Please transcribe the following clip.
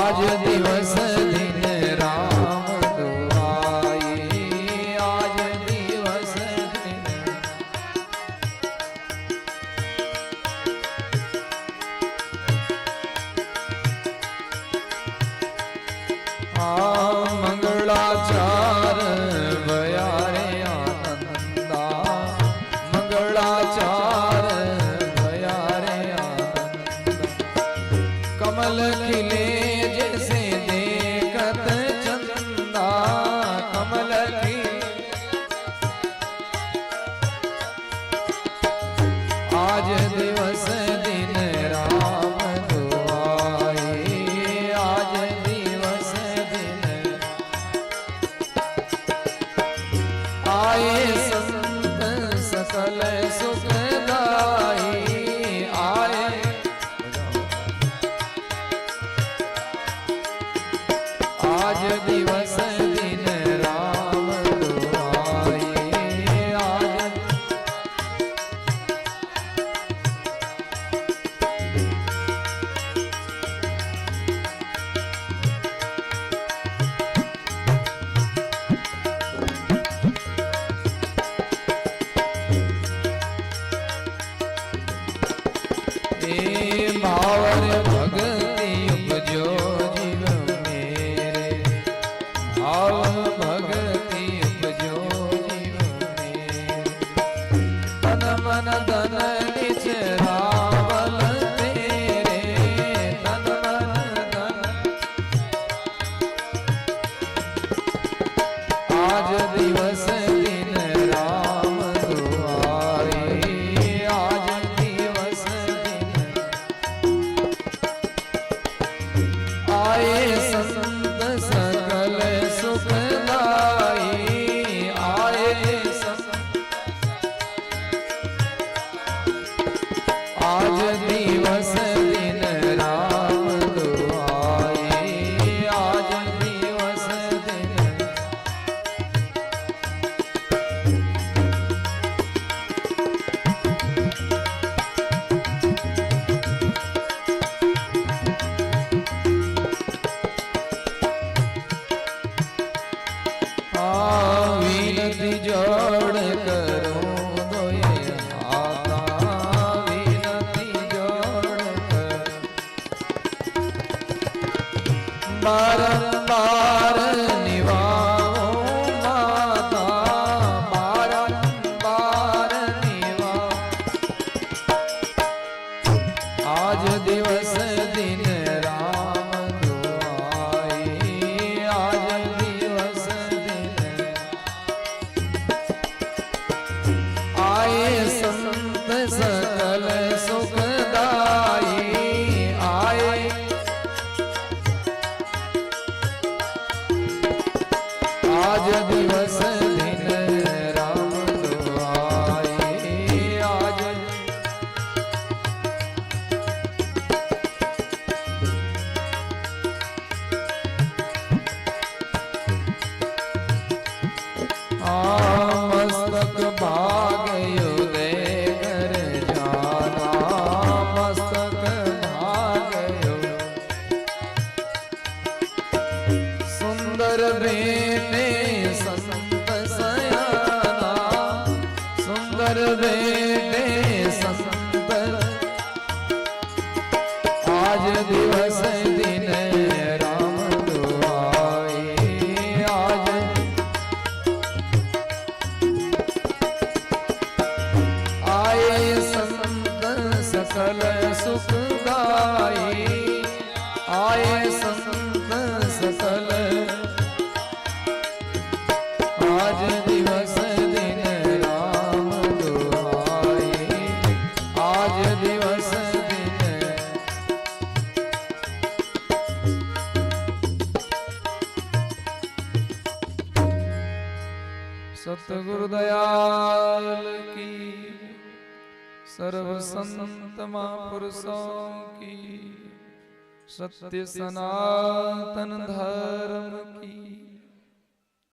आज दिवस दिन राम दुआई, आज दिवस दिन मंगलाचार भया रे आनंदा, मंगलाचार भया रे आनंदा। कमल खिले जैसे देखत चंदा, कमल खिले आज दिवस दिन राम दुआई, आज दिवस दिन आए संत सकल सुखदाई, आए आज दिवस दिन राम दुआई, आज भावर भगति उपजो जीव मेरे, भाव भगति उपजो जीव मेरे। तन मन धन निज रावल तेरे, तन मन धन आज दिवस दिन राम दुआई, आज दिवस दिन आए संत सकल सुखदाई, आए संत आज दिवस दिन राम दुआई, आज दिवस दिन विनती जोड़ करूं दोए हाथा, विनती जोड़ कर बारंबार निभाओ माता, बारंबार निभाओ आज दिवस दिन राम दुआई, आज दिवस दिन आए संत सकल सुखदाई, आए आज दिवस दिन राम दुआई, आज मस्तक भाग्यो दे घर जाना, मस्तक भाग्यो सुंदर बेटे संत सयाना, सुंदर बेटे संत आज दिवस दिन राम दुआई, आज आए संत सकल सुखदाई, आए संत सकल आज दिवस दिन राम दुआई, आज दिवस दिन सतगुरु दयाल की, सर्व संत महापुरुषों की, सत्य सनातन धर्म की।